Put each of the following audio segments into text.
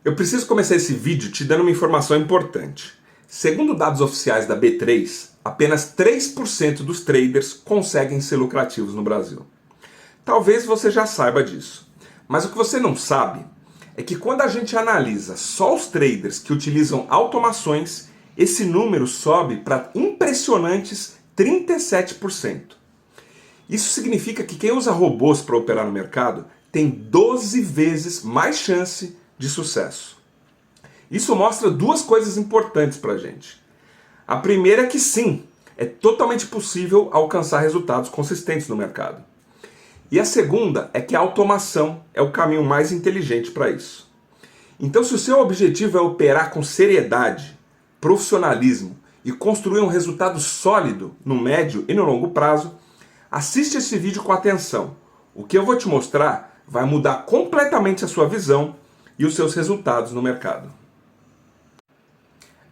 Eu preciso começar esse vídeo te dando uma informação importante. Segundo dados oficiais da B3, apenas 3% dos traders conseguem ser lucrativos no Brasil. Talvez você já saiba disso, mas o que você não sabe é que quando a gente analisa só os traders que utilizam automações, esse número sobe para impressionantes 37%. Isso significa que quem usa robôs para operar no mercado tem 12 vezes mais chance de sucesso. Isso mostra duas coisas importantes para a gente. A primeira é que sim, é totalmente possível alcançar resultados consistentes no mercado. E a segunda é que a automação é o caminho mais inteligente para isso. Então, se o seu objetivo é operar com seriedade, profissionalismo e construir um resultado sólido no médio e no longo prazo, assiste esse vídeo com atenção. O que eu vou te mostrar vai mudar completamente a sua visão e os seus resultados no mercado.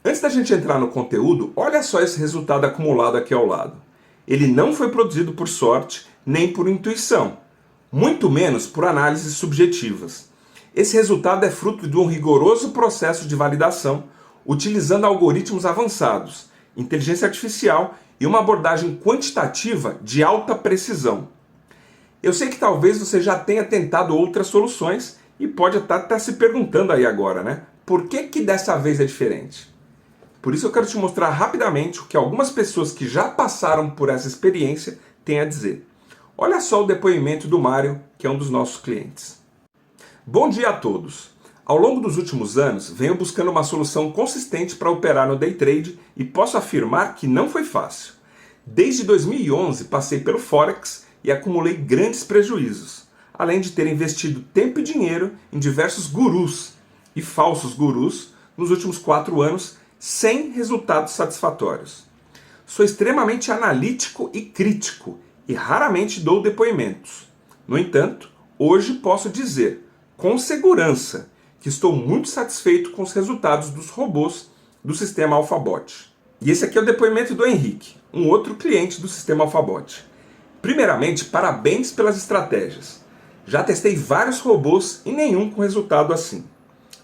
Antes da gente entrar no conteúdo, olha só esse resultado acumulado aqui ao lado. Ele não foi produzido por sorte nem por intuição, muito menos por análises subjetivas. Esse resultado é fruto de um rigoroso processo de validação utilizando algoritmos avançados, inteligência artificial e uma abordagem quantitativa de alta precisão. Eu sei que talvez você já tenha tentado outras soluções e pode estar se perguntando aí agora, né? Por que dessa vez é diferente? Por isso eu quero te mostrar rapidamente o que algumas pessoas que já passaram por essa experiência têm a dizer. Olha só o depoimento do Mário, que é um dos nossos clientes. Bom dia a todos! Ao longo dos últimos anos, venho buscando uma solução consistente para operar no day trade e posso afirmar que não foi fácil. Desde 2011 passei pelo Forex e acumulei grandes prejuízos, além de ter investido tempo e dinheiro em diversos gurus e falsos gurus nos últimos 4 anos sem resultados satisfatórios. Sou extremamente analítico e crítico e raramente dou depoimentos. No entanto, hoje posso dizer, com segurança, que estou muito satisfeito com os resultados dos robôs do sistema AlphaBot. E esse aqui é o depoimento do Henrique, um outro cliente do sistema AlphaBot. Primeiramente, parabéns pelas estratégias. Já testei vários robôs e nenhum com resultado assim.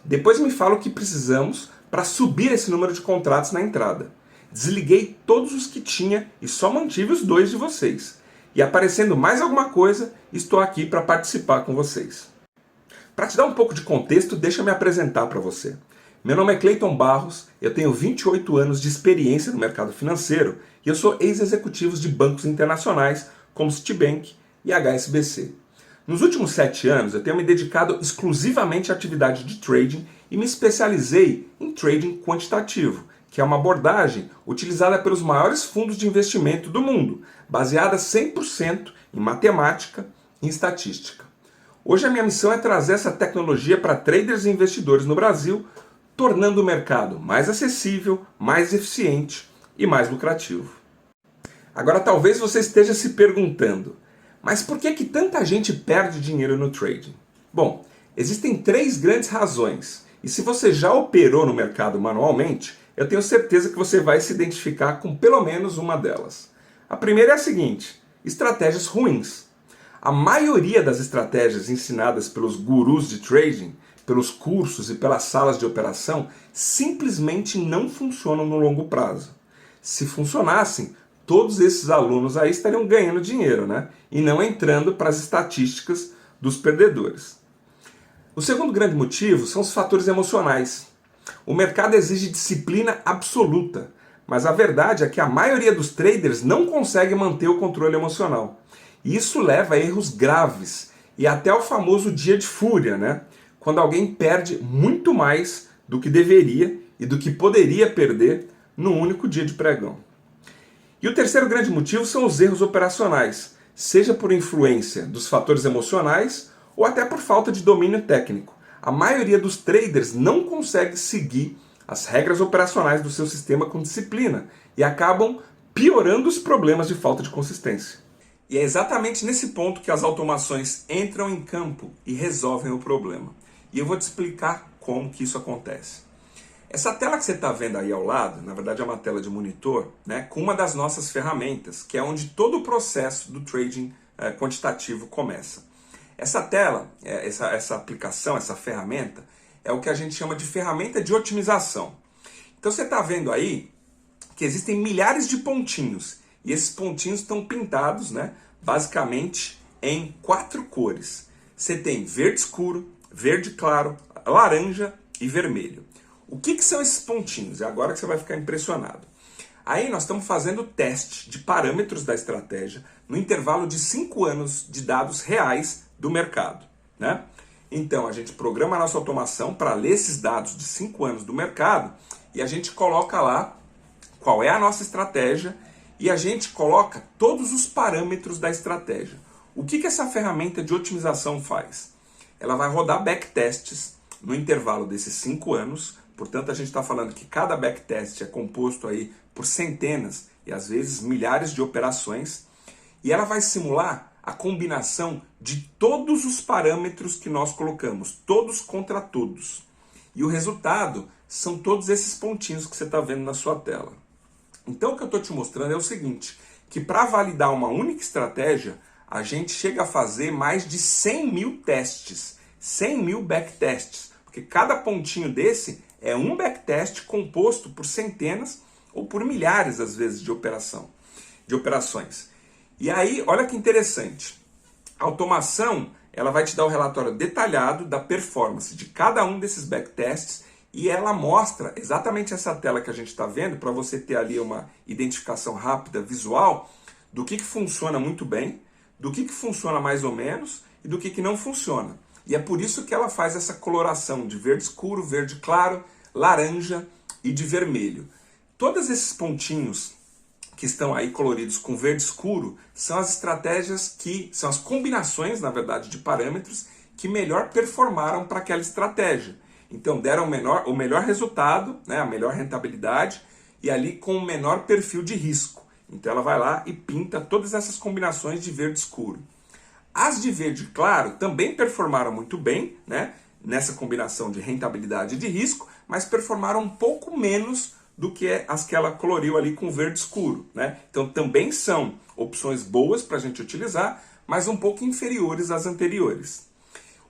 Depois me fala o que precisamos para subir esse número de contratos na entrada. Desliguei todos os que tinha e só mantive os 2 de vocês. E aparecendo mais alguma coisa, estou aqui para participar com vocês. Para te dar um pouco de contexto, deixa eu me apresentar para você. Meu nome é Cleiton Barros, eu tenho 28 anos de experiência no mercado financeiro e eu sou ex-executivo de bancos internacionais como Citibank e HSBC. Nos últimos 7 anos eu tenho me dedicado exclusivamente à atividade de trading e me especializei em trading quantitativo, que é uma abordagem utilizada pelos maiores fundos de investimento do mundo, baseada 100% em matemática e estatística. Hoje a minha missão é trazer essa tecnologia para traders e investidores no Brasil, tornando o mercado mais acessível, mais eficiente e mais lucrativo. Agora talvez você esteja se perguntando, mas por que tanta gente perde dinheiro no trading? Bom, existem 3 grandes razões, e se você já operou no mercado manualmente, eu tenho certeza que você vai se identificar com pelo menos uma delas. A primeira é a seguinte: estratégias ruins. A maioria das estratégias ensinadas pelos gurus de trading, pelos cursos e pelas salas de operação, simplesmente não funcionam no longo prazo. Se funcionassem, todos esses alunos aí estariam ganhando dinheiro, né? E não entrando para as estatísticas dos perdedores. O segundo grande motivo são os fatores emocionais. O mercado exige disciplina absoluta, mas a verdade é que a maioria dos traders não consegue manter o controle emocional. E isso leva a erros graves e até o famoso dia de fúria, né? Quando alguém perde muito mais do que deveria e do que poderia perder num único dia de pregão. E o terceiro grande motivo são os erros operacionais, seja por influência dos fatores emocionais ou até por falta de domínio técnico. A maioria dos traders não consegue seguir as regras operacionais do seu sistema com disciplina e acabam piorando os problemas de falta de consistência. E é exatamente nesse ponto que as automações entram em campo e resolvem o problema. E eu vou te explicar como que isso acontece. Essa tela que você está vendo aí ao lado, na verdade é uma tela de monitor, né, com uma das nossas ferramentas, que é onde todo o processo do trading quantitativo começa. Essa tela, essa aplicação, essa ferramenta, é o que a gente chama de ferramenta de otimização. Então você está vendo aí que existem milhares de pontinhos, e esses pontinhos estão pintados, né, basicamente em 4 cores. Você tem verde escuro, verde claro, laranja e vermelho. O que são esses pontinhos? É agora que você vai ficar impressionado. Aí nós estamos fazendo teste de parâmetros da estratégia no intervalo de 5 anos de dados reais do mercado, né? Então a gente programa a nossa automação para ler esses dados de 5 anos do mercado e a gente coloca lá qual é a nossa estratégia e a gente coloca todos os parâmetros da estratégia. O que essa ferramenta de otimização faz? Ela vai rodar backtests no intervalo desses 5 anos, portanto a gente está falando que cada backtest é composto aí por centenas e às vezes milhares de operações, e ela vai simular a combinação de todos os parâmetros que nós colocamos, todos contra todos. E o resultado são todos esses pontinhos que você está vendo na sua tela. Então o que eu estou te mostrando é o seguinte, que para validar uma única estratégia, a gente chega a fazer mais de 100 mil testes, 100 mil backtests, porque cada pontinho desse é um backtest composto por centenas ou por milhares, às vezes, de operações. E aí, olha que interessante, a automação ela vai te dar o relatório detalhado da performance de cada um desses backtests e ela mostra exatamente essa tela que a gente está vendo, para você ter ali uma identificação rápida, visual, do que funciona muito bem, do que funciona mais ou menos e do que não funciona. E é por isso que ela faz essa coloração de verde escuro, verde claro, laranja e de vermelho. Todos esses pontinhos que estão aí coloridos com verde escuro são as estratégias são as combinações, na verdade, de parâmetros que melhor performaram para aquela estratégia. Então deram o melhor resultado, né, a melhor rentabilidade e ali com o menor perfil de risco. Então ela vai lá e pinta todas essas combinações de verde escuro. As de verde claro também performaram muito bem, né, nessa combinação de rentabilidade e de risco, mas performaram um pouco menos do que as que ela coloriu ali com verde escuro, né? Então também são opções boas para a gente utilizar, mas um pouco inferiores às anteriores.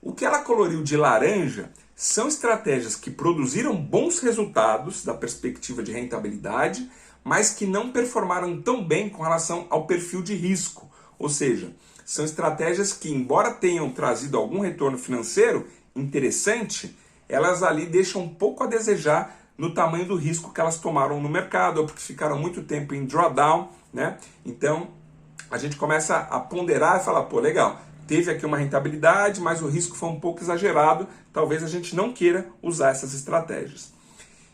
O que ela coloriu de laranja são estratégias que produziram bons resultados da perspectiva de rentabilidade, mas que não performaram tão bem com relação ao perfil de risco. Ou seja, são estratégias que, embora tenham trazido algum retorno financeiro interessante, elas ali deixam um pouco a desejar no tamanho do risco que elas tomaram no mercado, ou porque ficaram muito tempo em drawdown, né? Então, a gente começa a ponderar e falar, pô, legal, teve aqui uma rentabilidade, mas o risco foi um pouco exagerado, talvez a gente não queira usar essas estratégias.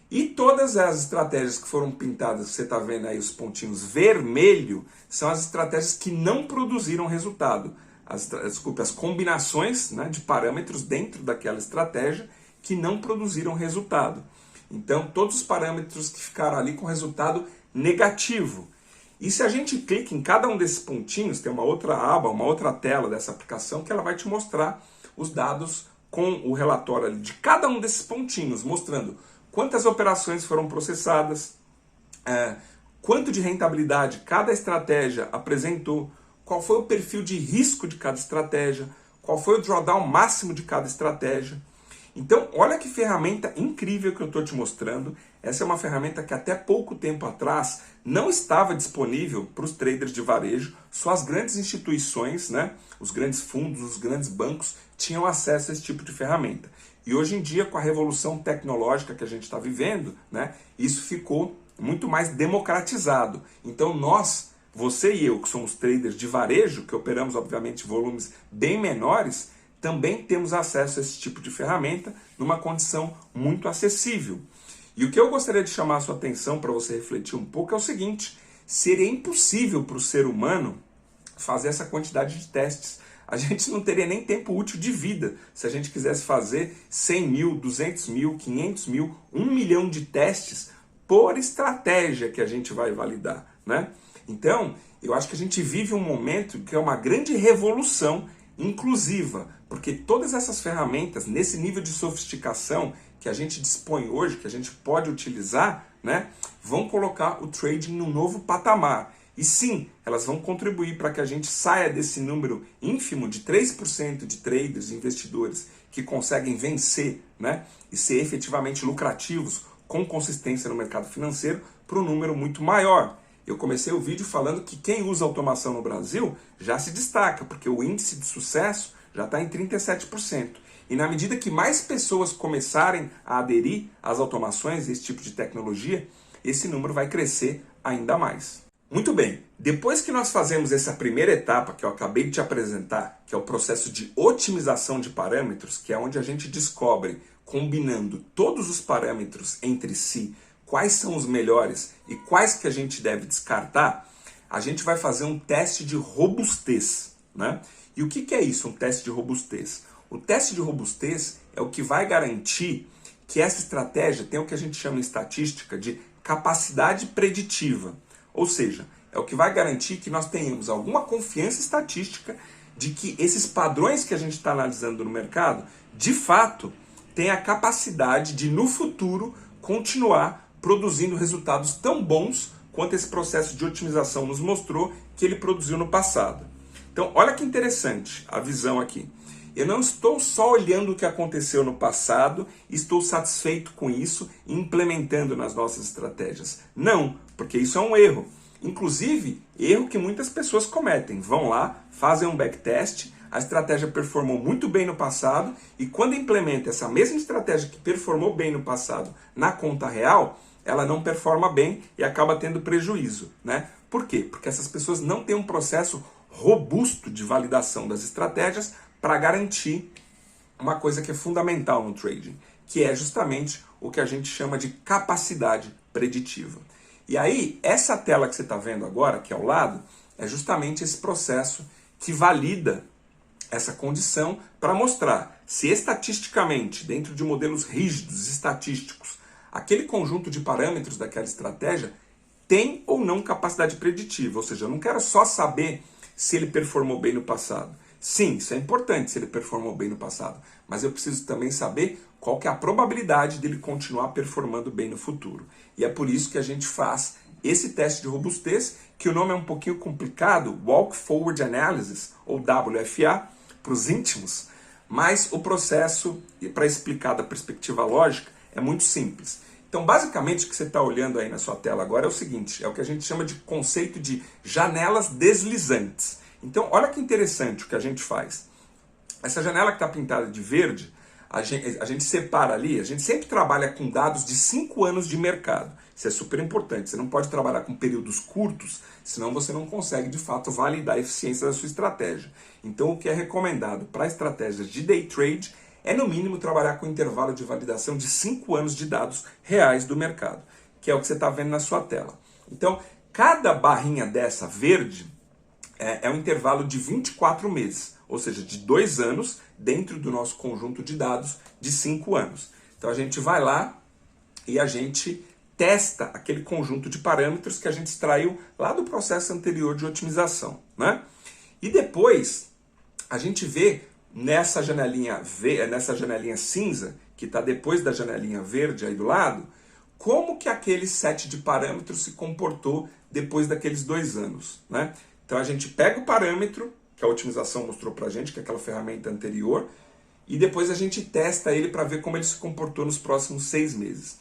E todas as estratégias que foram pintadas, você está vendo aí os pontinhos vermelho, são as estratégias que não produziram resultado. As combinações, né, de parâmetros dentro daquela estratégia que não produziram resultado. Então, todos os parâmetros que ficaram ali com resultado negativo. E se a gente clica em cada um desses pontinhos, tem uma outra aba, uma outra tela dessa aplicação que ela vai te mostrar os dados com o relatório ali de cada um desses pontinhos, mostrando quantas operações foram processadas, quanto de rentabilidade cada estratégia apresentou, qual foi o perfil de risco de cada estratégia, qual foi o drawdown máximo de cada estratégia. Então, olha que ferramenta incrível que eu estou te mostrando. Essa é uma ferramenta que até pouco tempo atrás não estava disponível para os traders de varejo. Só as grandes instituições, né, os grandes fundos, os grandes bancos tinham acesso a esse tipo de ferramenta. E hoje em dia, com a revolução tecnológica que a gente está vivendo, né, isso ficou muito mais democratizado. Então nós, você e eu, que somos traders de varejo, que operamos obviamente volumes bem menores, também temos acesso a esse tipo de ferramenta numa condição muito acessível. E o que eu gostaria de chamar a sua atenção para você refletir um pouco é o seguinte: seria impossível para o ser humano fazer essa quantidade de testes. A gente não teria nem tempo útil de vida se a gente quisesse fazer 100 mil, 200 mil, 500 mil, 1 milhão de testes por estratégia que a gente vai validar, né? Então, eu acho que a gente vive um momento que é uma grande revolução inclusiva, porque todas essas ferramentas, nesse nível de sofisticação que a gente dispõe hoje, que a gente pode utilizar, né, vão colocar o trading num novo patamar. E sim, elas vão contribuir para que a gente saia desse número ínfimo de 3% de traders e investidores que conseguem vencer, né, e ser efetivamente lucrativos com consistência no mercado financeiro para um número muito maior. Eu comecei o vídeo falando que quem usa automação no Brasil já se destaca, porque o índice de sucesso já está em 37%. E na medida que mais pessoas começarem a aderir às automações, esse tipo de tecnologia, esse número vai crescer ainda mais. Muito bem, depois que nós fazemos essa primeira etapa que eu acabei de te apresentar, que é o processo de otimização de parâmetros, que é onde a gente descobre, combinando todos os parâmetros entre si, quais são os melhores e quais que a gente deve descartar, a gente vai fazer um teste de robustez, né? E o que é isso, um teste de robustez? O teste de robustez é o que vai garantir que essa estratégia tem o que a gente chama em estatística de capacidade preditiva. Ou seja, é o que vai garantir que nós tenhamos alguma confiança estatística de que esses padrões que a gente está analisando no mercado, de fato, têm a capacidade de, no futuro, continuar produzindo resultados tão bons quanto esse processo de otimização nos mostrou que ele produziu no passado. Então, olha que interessante a visão aqui. Eu não estou só olhando o que aconteceu no passado e estou satisfeito com isso e implementando nas nossas estratégias. Não, porque isso é um erro. Inclusive, erro que muitas pessoas cometem. Vão lá, fazem um backtest, a estratégia performou muito bem no passado e quando implementa essa mesma estratégia que performou bem no passado na conta real, ela não performa bem e acaba tendo prejuízo, né? Por quê? Porque essas pessoas não têm um processo robusto de validação das estratégias para garantir uma coisa que é fundamental no trading, que é justamente o que a gente chama de capacidade preditiva. E aí, essa tela que você está vendo agora, aqui ao lado, é justamente esse processo que valida essa condição para mostrar se estatisticamente, dentro de modelos rígidos, estatísticos, aquele conjunto de parâmetros daquela estratégia tem ou não capacidade preditiva. Ou seja, eu não quero só saber se ele performou bem no passado. Sim, isso é importante se ele performou bem no passado, mas eu preciso também saber qual que é a probabilidade dele continuar performando bem no futuro. E é por isso que a gente faz esse teste de robustez, que o nome é um pouquinho complicado, Walk Forward Analysis, ou WFA, para os íntimos, mas o processo, para explicar da perspectiva lógica, é muito simples. Então, basicamente, o que você está olhando aí na sua tela agora é o seguinte, é o que a gente chama de conceito de janelas deslizantes. Então, olha que interessante o que a gente faz. Essa janela que está pintada de verde, a gente separa ali, a gente sempre trabalha com dados de 5 anos de mercado. Isso é super importante, você não pode trabalhar com períodos curtos, senão você não consegue, de fato, validar a eficiência da sua estratégia. Então, o que é recomendado para estratégias de day trade é, no mínimo, trabalhar com intervalo de validação de 5 anos de dados reais do mercado, que é o que você está vendo na sua tela. Então, cada barrinha dessa verde é um intervalo de 24 meses, ou seja, de 2 anos dentro do nosso conjunto de dados de 5 anos. Então a gente vai lá e a gente testa aquele conjunto de parâmetros que a gente extraiu lá do processo anterior de otimização, né? E depois a gente vê nessa janelinha cinza, que está depois da janelinha verde aí do lado, como que aquele set de parâmetros se comportou depois daqueles 2 anos, né? Então a gente pega o parâmetro que a otimização mostrou para a gente, que é aquela ferramenta anterior, e depois a gente testa ele para ver como ele se comportou nos próximos 6 meses.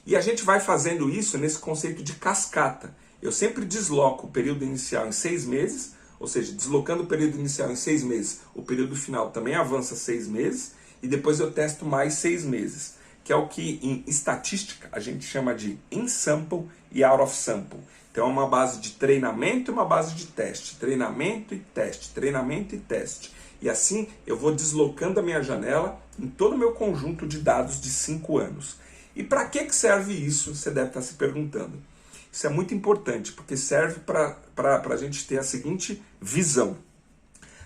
E a gente vai fazendo isso nesse conceito de cascata. Eu sempre desloco o período inicial em 6 meses, ou seja, deslocando o período inicial em 6 meses, o período final também avança 6 meses, e depois eu testo mais 6 meses, que é o que em estatística a gente chama de in-sample e out-of-sample. Então é uma base de treinamento e uma base de teste. Treinamento e teste, treinamento e teste. E assim eu vou deslocando a minha janela em todo o meu conjunto de dados de 5 anos. E para que serve isso? Você deve estar se perguntando. Isso é muito importante, porque serve para a gente ter a seguinte visão.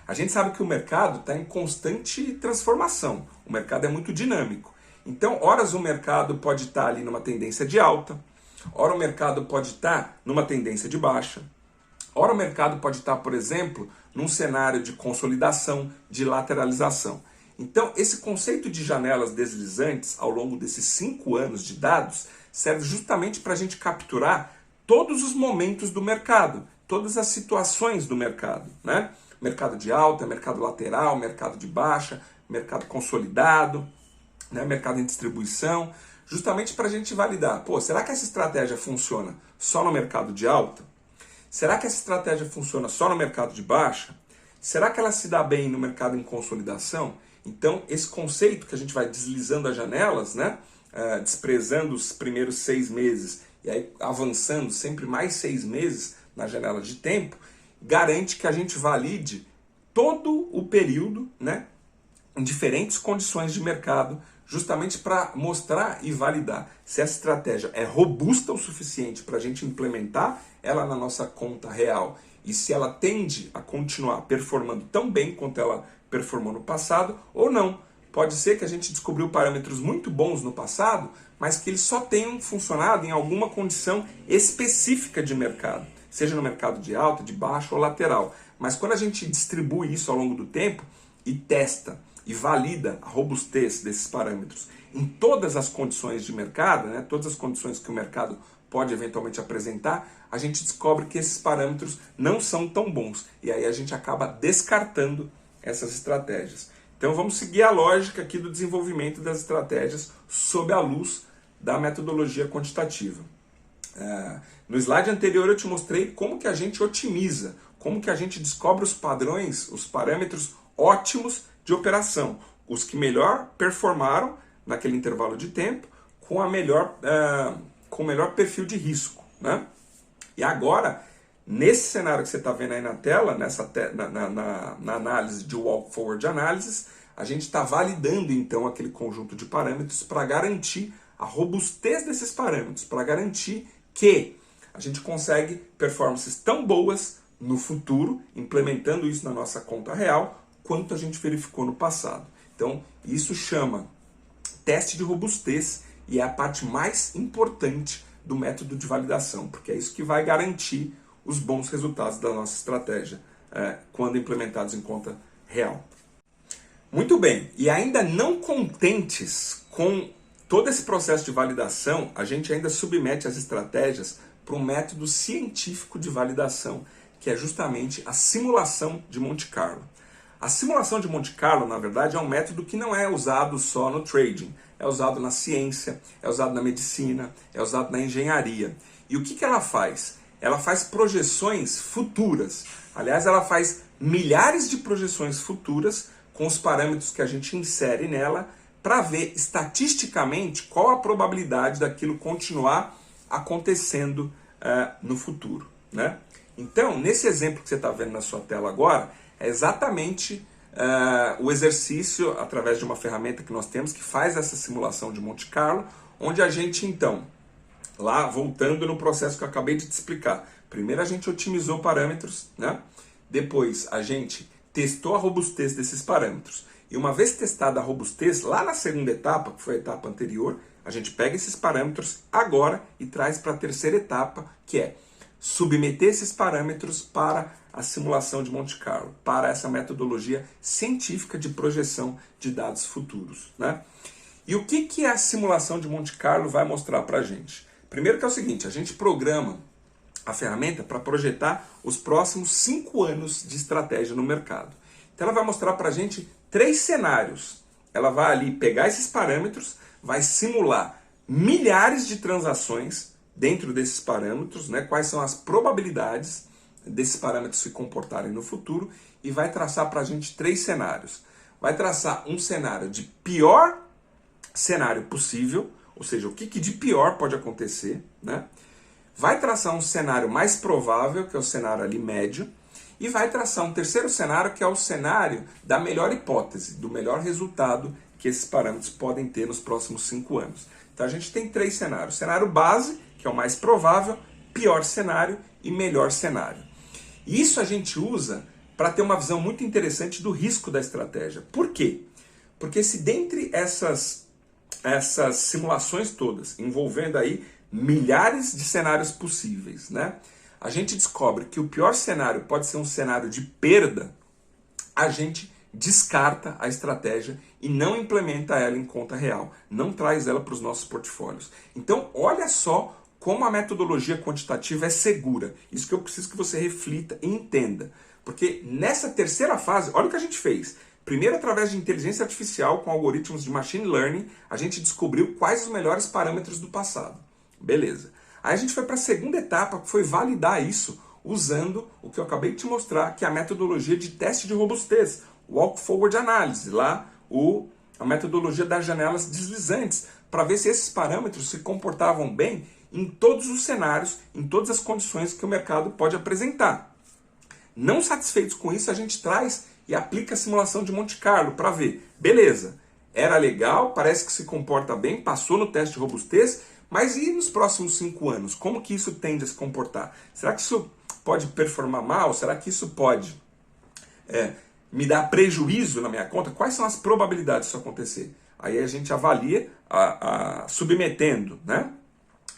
A gente sabe que o mercado está em constante transformação. O mercado é muito dinâmico. Então, horas o mercado pode estar ali numa tendência de alta, ora o mercado pode estar numa tendência de baixa, ora o mercado pode estar, por exemplo, num cenário de consolidação, de lateralização. Então, esse conceito de janelas deslizantes ao longo desses 5 anos de dados serve justamente para a gente capturar todos os momentos do mercado, todas as situações do mercado, né? Mercado de alta, mercado lateral, mercado de baixa, mercado consolidado, né, mercado em distribuição, justamente para a gente validar, pô, será que essa estratégia funciona só no mercado de alta? Será que essa estratégia funciona só no mercado de baixa? Será que ela se dá bem no mercado em consolidação? Então, esse conceito que a gente vai deslizando as janelas, né, desprezando os primeiros 6 meses e aí avançando sempre mais 6 meses na janela de tempo, garante que a gente valide todo o período, né, em diferentes condições de mercado, justamente para mostrar e validar se essa estratégia é robusta o suficiente para a gente implementar ela na nossa conta real e se ela tende a continuar performando tão bem quanto ela performou no passado ou não. Pode ser que a gente descobriu parâmetros muito bons no passado, mas que eles só tenham funcionado em alguma condição específica de mercado, seja no mercado de alta, de baixa ou lateral. Mas quando a gente distribui isso ao longo do tempo e testa e valida a robustez desses parâmetros em todas as condições de mercado, né, todas as condições que o mercado pode eventualmente apresentar, a gente descobre que esses parâmetros não são tão bons. E aí a gente acaba descartando essas estratégias. Então vamos seguir a lógica aqui do desenvolvimento das estratégias sob a luz da metodologia quantitativa. No slide anterior eu te mostrei como que a gente otimiza, como que a gente descobre os padrões, os parâmetros ótimos de operação, os que melhor performaram naquele intervalo de tempo com o melhor perfil de risco, né? E agora, nesse cenário que você está vendo aí na tela, na análise de Walk Forward Analysis, a gente está validando então aquele conjunto de parâmetros para garantir a robustez desses parâmetros, para garantir que a gente consegue performances tão boas no futuro, implementando isso na nossa conta real, quanto a gente verificou no passado. Então, isso chama teste de robustez e é a parte mais importante do método de validação, porque é isso que vai garantir os bons resultados da nossa estratégia quando implementados em conta real. Muito bem, e ainda não contentes com todo esse processo de validação, a gente ainda submete as estratégias para um método científico de validação, que é justamente a simulação de Monte Carlo. A simulação de Monte Carlo, na verdade, é um método que não é usado só no trading, é usado na ciência, é usado na medicina, é usado na engenharia. E o que ela faz? Ela faz projeções futuras. Aliás, ela faz milhares de projeções futuras com os parâmetros que a gente insere nela para ver estatisticamente qual a probabilidade daquilo continuar acontecendo no futuro, né? Então, nesse exemplo que você está vendo na sua tela agora, é exatamente o exercício através de uma ferramenta que nós temos que faz essa simulação de Monte Carlo, onde a gente então, lá voltando no processo que eu acabei de te explicar, primeiro a gente otimizou parâmetros, né? Depois a gente testou a robustez desses parâmetros. E uma vez testada a robustez, lá na segunda etapa, que foi a etapa anterior, a gente pega esses parâmetros agora e traz para a terceira etapa, que é submeter esses parâmetros para a simulação de Monte Carlo, para essa metodologia científica de projeção de dados futuros, né? E o que a simulação de Monte Carlo vai mostrar para a gente? Primeiro que é o seguinte, a gente programa a ferramenta para projetar os próximos 5 anos de estratégia no mercado. Então ela vai mostrar para a gente 3 cenários. Ela vai ali pegar esses parâmetros, vai simular milhares de transações dentro desses parâmetros, né? Quais são as probabilidades desses parâmetros se comportarem no futuro e vai traçar para a gente 3 cenários. Vai traçar um cenário de pior cenário possível, ou seja, o que de pior pode acontecer, né? Vai traçar um cenário mais provável, que é o cenário ali médio, e vai traçar um terceiro cenário, que é o cenário da melhor hipótese, do melhor resultado que esses parâmetros podem ter nos próximos 5 anos. Então a gente tem 3 cenários. Cenário base, que é o mais provável, pior cenário e melhor cenário. E isso a gente usa para ter uma visão muito interessante do risco da estratégia. Por quê? Porque se dentre essas simulações todas, envolvendo aí milhares de cenários possíveis, né? A gente descobre que o pior cenário pode ser um cenário de perda, a gente descarta a estratégia e não implementa ela em conta real, não traz ela para os nossos portfólios. Então, olha só como a metodologia quantitativa é segura. Isso que eu preciso que você reflita e entenda. Porque nessa terceira fase, olha o que a gente fez. Primeiro, através de inteligência artificial com algoritmos de machine learning, a gente descobriu quais os melhores parâmetros do passado. Beleza. Aí a gente foi para a segunda etapa, que foi validar isso usando o que eu acabei de te mostrar, que é a metodologia de teste de robustez, Walk Forward Analysis, lá a metodologia das janelas deslizantes, para ver se esses parâmetros se comportavam bem em todos os cenários, em todas as condições que o mercado pode apresentar. Não satisfeitos com isso, a gente traz e aplica a simulação de Monte Carlo para ver, beleza, era legal, parece que se comporta bem, passou no teste de robustez, mas e nos próximos 5 anos? Como que isso tende a se comportar? Será que isso pode performar mal? Será que isso pode me dar prejuízo na minha conta? Quais são as probabilidades disso acontecer? Aí a gente avalia, submetendo, né,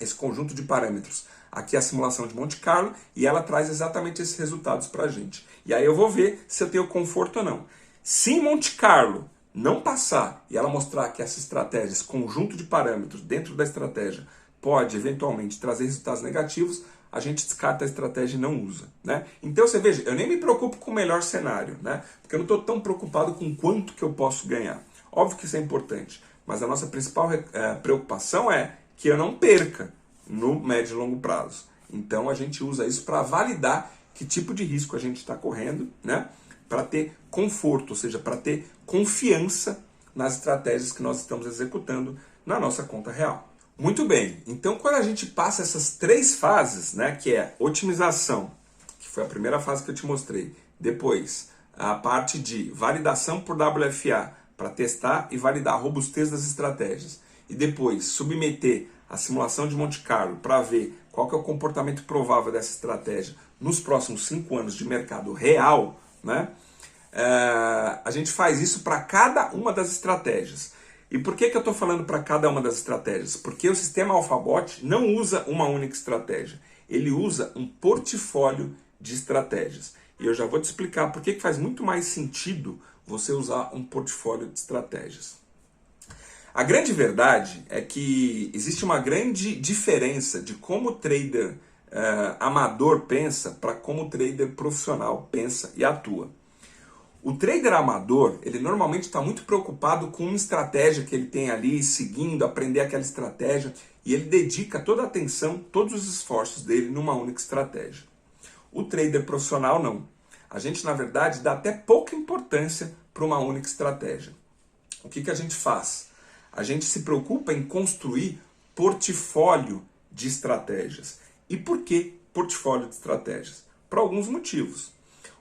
esse conjunto de parâmetros aqui a simulação de Monte Carlo, e ela traz exatamente esses resultados para a gente. E aí eu vou ver se eu tenho conforto ou não. Se em Monte Carlo não passar e ela mostrar que essa estratégia, esse conjunto de parâmetros dentro da estratégia pode eventualmente trazer resultados negativos, a gente descarta a estratégia e não usa, né? Então você veja, eu nem me preocupo com o melhor cenário, né? Porque eu não estou tão preocupado com quanto que eu posso ganhar. Óbvio que isso é importante, mas a nossa principal preocupação é que eu não perca no médio e longo prazo. Então a gente usa isso para validar que tipo de risco a gente está correndo, né? Para ter conforto, ou seja, para ter confiança nas estratégias que nós estamos executando na nossa conta real. Muito bem, então quando a gente passa essas 3 fases, né, que é otimização, que foi a primeira fase que eu te mostrei, depois a parte de validação por WFA, para testar e validar a robustez das estratégias, e depois submeter a simulação de Monte Carlo para ver qual que é o comportamento provável dessa estratégia nos próximos 5 anos de mercado real, né? A gente faz isso para cada uma das estratégias. E por que eu estou falando para cada uma das estratégias? Porque o sistema AlphaBot não usa uma única estratégia. Ele usa um portfólio de estratégias. E eu já vou te explicar por que faz muito mais sentido você usar um portfólio de estratégias. A grande verdade é que existe uma grande diferença de como o trader amador pensa para como o trader profissional pensa e atua. O trader amador, ele normalmente está muito preocupado com uma estratégia que ele tem ali, seguindo, aprender aquela estratégia, e ele dedica toda a atenção, todos os esforços dele numa única estratégia. O trader profissional não. A gente, na verdade, dá até pouca importância para uma única estratégia. O que a gente faz? A gente se preocupa em construir portfólio de estratégias. E por que portfólio de estratégias? Por alguns motivos.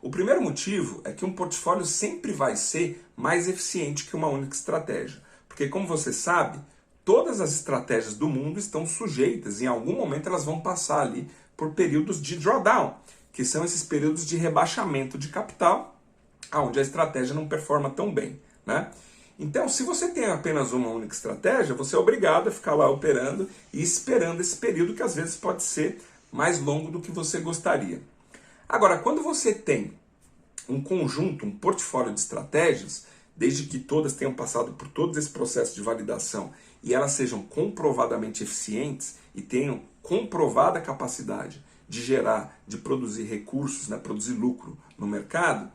O primeiro motivo é que um portfólio sempre vai ser mais eficiente que uma única estratégia. Porque, como você sabe, todas as estratégias do mundo estão sujeitas, em algum momento elas vão passar ali por períodos de drawdown, que são esses períodos de rebaixamento de capital, onde a estratégia não performa tão bem, né? Então, se você tem apenas uma única estratégia, você é obrigado a ficar lá operando e esperando esse período, que às vezes pode ser mais longo do que você gostaria. Agora, quando você tem um conjunto, um portfólio de estratégias, desde que todas tenham passado por todo esse processo de validação e elas sejam comprovadamente eficientes e tenham comprovada capacidade de gerar, de produzir recursos, né, produzir lucro no mercado,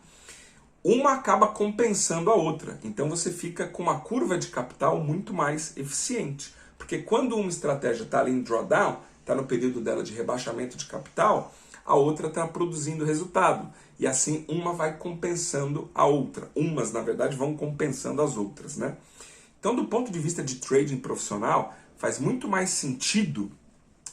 uma acaba compensando a outra. Então você fica com uma curva de capital muito mais eficiente. Porque quando uma estratégia está ali em drawdown, está no período dela de rebaixamento de capital, a outra está produzindo resultado. E assim uma vai compensando a outra. Umas, na verdade, vão compensando as outras, né? Então, do ponto de vista de trading profissional, faz muito mais sentido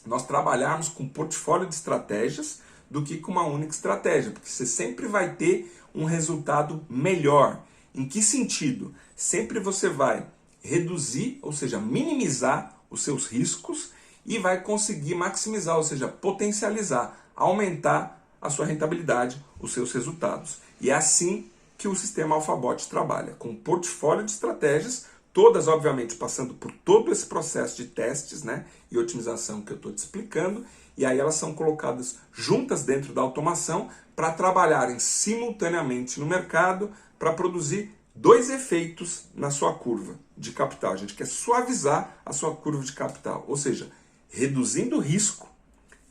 nós trabalharmos com um portfólio de estratégias do que com uma única estratégia, porque você sempre vai ter um resultado melhor. Em que sentido? Sempre você vai reduzir, ou seja, minimizar os seus riscos e vai conseguir maximizar, ou seja, potencializar, aumentar a sua rentabilidade, os seus resultados. E é assim que o sistema AlphaBot trabalha, com um portfólio de estratégias, todas obviamente passando por todo esse processo de testes, né, e otimização que eu estou te explicando, e aí elas são colocadas juntas dentro da automação para trabalharem simultaneamente no mercado para produzir 2 efeitos na sua curva de capital. A gente quer suavizar a sua curva de capital, ou seja, reduzindo o risco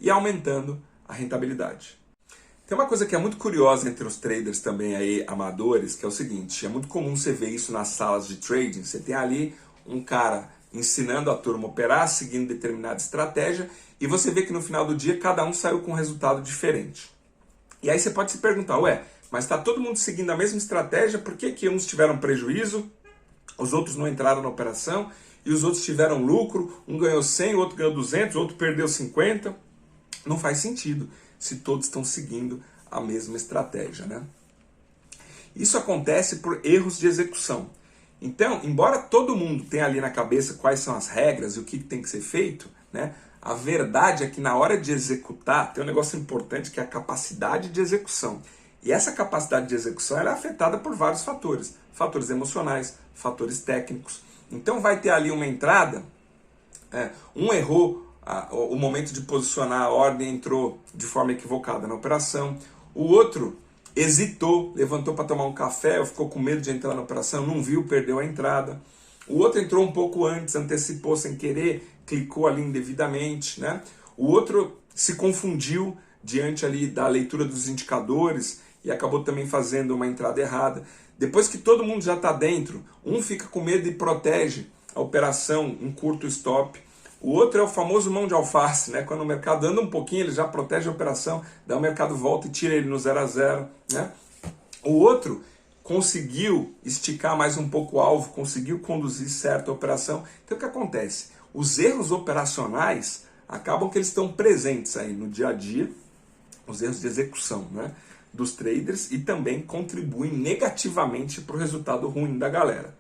e aumentando a rentabilidade. Tem uma coisa que é muito curiosa entre os traders também aí, amadores, que é o seguinte, é muito comum você ver isso nas salas de trading, você tem ali um cara ensinando a turma a operar, seguindo determinada estratégia, e você vê que no final do dia cada um saiu com um resultado diferente. E aí você pode se perguntar, ué, mas está todo mundo seguindo a mesma estratégia, por que que uns tiveram prejuízo, os outros não entraram na operação, e os outros tiveram lucro, um ganhou 100, o outro ganhou 200, o outro perdeu 50? Não faz sentido se todos estão seguindo a mesma estratégia, né? Isso acontece por erros de execução. Então, embora todo mundo tenha ali na cabeça quais são as regras e o que tem que ser feito, né, a verdade é que na hora de executar tem um negócio importante que é a capacidade de execução. E essa capacidade de execução ela é afetada por vários fatores. Fatores emocionais, fatores técnicos. Então vai ter ali uma entrada, um errou o momento de posicionar, a ordem entrou de forma equivocada na operação. O outro hesitou, levantou para tomar um café, ou ficou com medo de entrar na operação, não viu, perdeu a entrada. O outro entrou um pouco antes, antecipou sem querer, clicou ali indevidamente, né? O outro se confundiu diante ali da leitura dos indicadores e acabou também fazendo uma entrada errada. Depois que todo mundo já está dentro, um fica com medo e protege a operação, um curto stop. O outro é o famoso mão de alface, né? Quando o mercado anda um pouquinho, ele já protege a operação, daí o mercado volta e tira ele no 0 a 0, né? O outro conseguiu esticar mais um pouco o alvo, conseguiu conduzir certo a operação. Então o que acontece? Os erros operacionais acabam que eles estão presentes aí no dia a dia, os erros de execução, né, dos traders, e também contribuem negativamente para o resultado ruim da galera.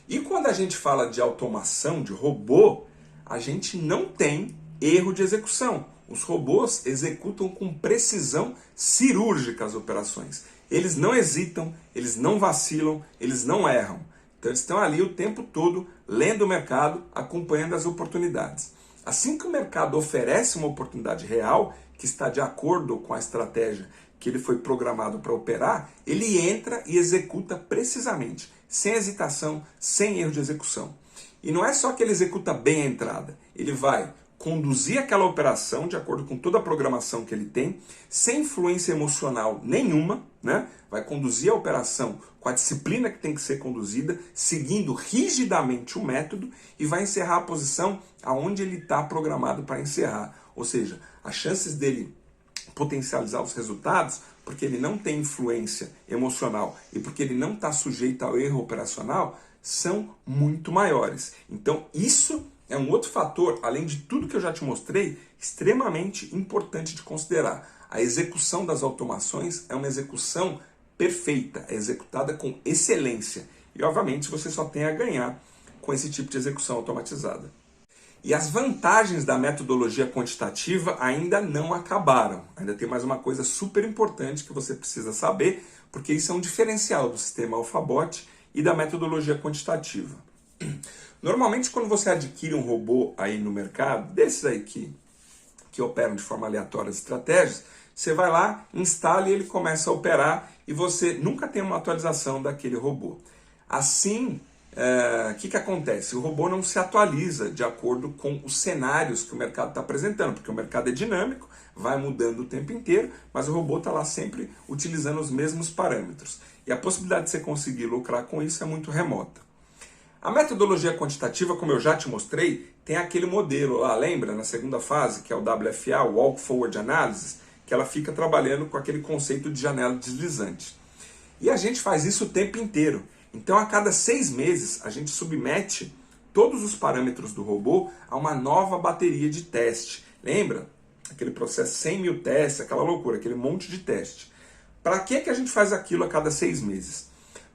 E quando a gente fala de automação, de robô, a gente não tem erro de execução. Os robôs executam com precisão cirúrgica as operações. Eles não hesitam, eles não vacilam, eles não erram. Então eles estão ali o tempo todo lendo o mercado, acompanhando as oportunidades. Assim que o mercado oferece uma oportunidade real, que está de acordo com a estratégia que ele foi programado para operar, ele entra e executa precisamente, sem hesitação, sem erro de execução. E não é só que ele executa bem a entrada, ele vai conduzir aquela operação de acordo com toda a programação que ele tem, sem influência emocional nenhuma, né? Vai conduzir a operação com a disciplina que tem que ser conduzida, seguindo rigidamente o método, e vai encerrar a posição aonde ele está programado para encerrar. Ou seja, as chances dele potencializar os resultados, porque ele não tem influência emocional e porque ele não está sujeito ao erro operacional, são muito maiores. Então isso é um outro fator, além de tudo que eu já te mostrei, extremamente importante de considerar. A execução das automações é uma execução perfeita, é executada com excelência. E obviamente você só tem a ganhar com esse tipo de execução automatizada. E as vantagens da metodologia quantitativa ainda não acabaram. Ainda tem mais uma coisa super importante que você precisa saber, porque isso é um diferencial do sistema AlphaBot e da metodologia quantitativa. Normalmente, quando você adquire um robô aí no mercado, desses aí que operam de forma aleatória as estratégias, você vai lá, instala e ele começa a operar e você nunca tem uma atualização daquele robô. Assim, o que acontece? O robô não se atualiza de acordo com os cenários que o mercado está apresentando, porque o mercado é dinâmico, vai mudando o tempo inteiro, mas o robô está lá sempre utilizando os mesmos parâmetros. E a possibilidade de você conseguir lucrar com isso é muito remota. A metodologia quantitativa, como eu já te mostrei, tem aquele modelo lá, lembra? Na segunda fase, que é o WFA, o Walk Forward Analysis, que ela fica trabalhando com aquele conceito de janela deslizante. E a gente faz isso o tempo inteiro. Então, a cada 6 meses, a gente submete todos os parâmetros do robô a uma nova bateria de teste. Lembra? Aquele processo 100 mil testes, aquela loucura, aquele monte de teste. Para que a gente faz aquilo a cada 6 meses?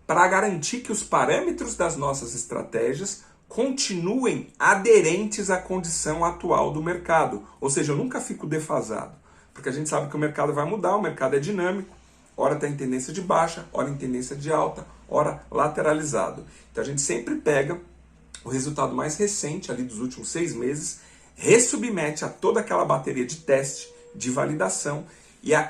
Para garantir que os parâmetros das nossas estratégias continuem aderentes à condição atual do mercado. Ou seja, eu nunca fico defasado. Porque a gente sabe que o mercado vai mudar, o mercado é dinâmico. Ora está em tendência de baixa, ora em tendência de alta, ora lateralizado. Então a gente sempre pega o resultado mais recente ali dos últimos 6 meses, ressubmete a toda aquela bateria de teste, de validação, e a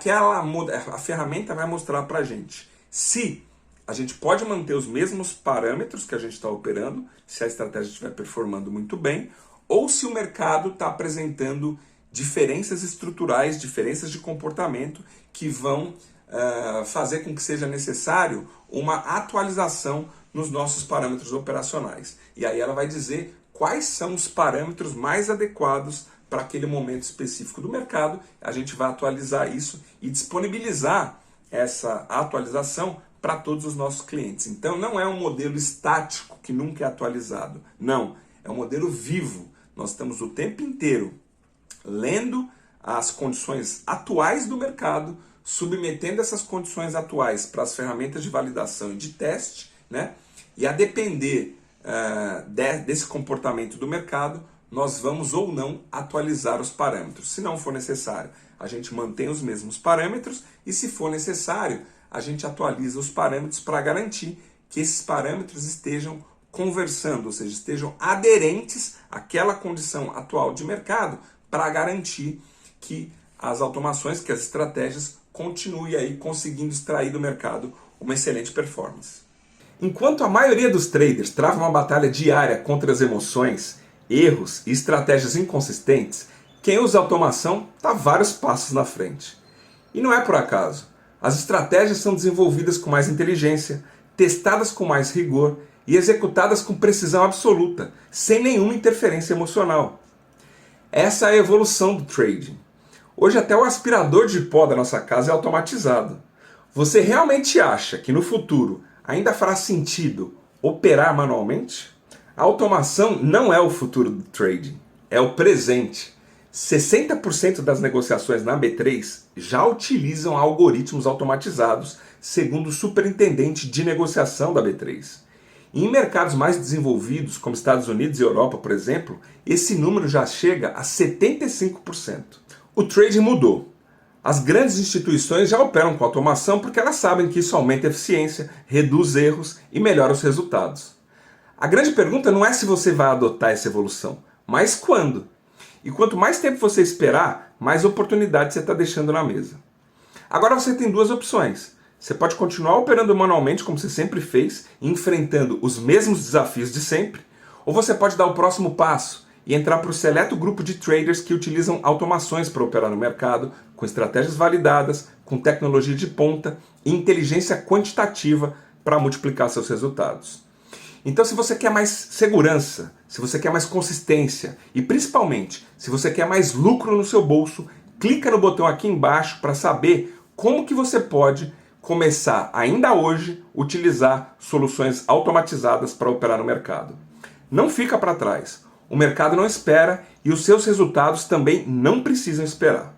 ferramenta vai mostrar para a gente se a gente pode manter os mesmos parâmetros que a gente está operando, se a estratégia estiver performando muito bem, ou se o mercado está apresentando diferenças estruturais, diferenças de comportamento que vão fazer com que seja necessário uma atualização nos nossos parâmetros operacionais. E aí ela vai dizer quais são os parâmetros mais adequados para aquele momento específico do mercado. A gente vai atualizar isso e disponibilizar essa atualização para todos os nossos clientes. Então não é um modelo estático que nunca é atualizado. Não, é um modelo vivo. Nós estamos o tempo inteiro lendo as condições atuais do mercado, submetendo essas condições atuais para as ferramentas de validação e de teste, né? E a depender desse comportamento do mercado, nós vamos ou não atualizar os parâmetros. Se não for necessário, a gente mantém os mesmos parâmetros e, se for necessário, a gente atualiza os parâmetros para garantir que esses parâmetros estejam conversando, ou seja, estejam aderentes àquela condição atual de mercado, para garantir que as automações, que as estratégias continuem aí conseguindo extrair do mercado uma excelente performance. Enquanto a maioria dos traders trava uma batalha diária contra as emoções, erros e estratégias inconsistentes, quem usa automação está vários passos na frente. E não é por acaso. As estratégias são desenvolvidas com mais inteligência, testadas com mais rigor e executadas com precisão absoluta, sem nenhuma interferência emocional. Essa é a evolução do trading. Hoje até o aspirador de pó da nossa casa é automatizado. Você realmente acha que no futuro ainda fará sentido operar manualmente? A automação não é o futuro do trading, é o presente. 60% das negociações na B3 já utilizam algoritmos automatizados, segundo o superintendente de negociação da B3. Em mercados mais desenvolvidos, como Estados Unidos e Europa, por exemplo, esse número já chega a 75%. O trading mudou. As grandes instituições já operam com automação porque elas sabem que isso aumenta a eficiência, reduz erros e melhora os resultados. A grande pergunta não é se você vai adotar essa evolução, mas quando. E quanto mais tempo você esperar, mais oportunidades você está deixando na mesa. Agora você tem duas opções. Você pode continuar operando manualmente como você sempre fez, enfrentando os mesmos desafios de sempre, ou você pode dar o próximo passo e entrar para o seleto grupo de traders que utilizam automações para operar no mercado, com estratégias validadas, com tecnologia de ponta e inteligência quantitativa para multiplicar seus resultados. Então, se você quer mais segurança, se você quer mais consistência e, principalmente, se você quer mais lucro no seu bolso, clica no botão aqui embaixo para saber como que você pode começar, ainda hoje, utilizar soluções automatizadas para operar no mercado. Não fica para trás. O mercado não espera e os seus resultados também não precisam esperar.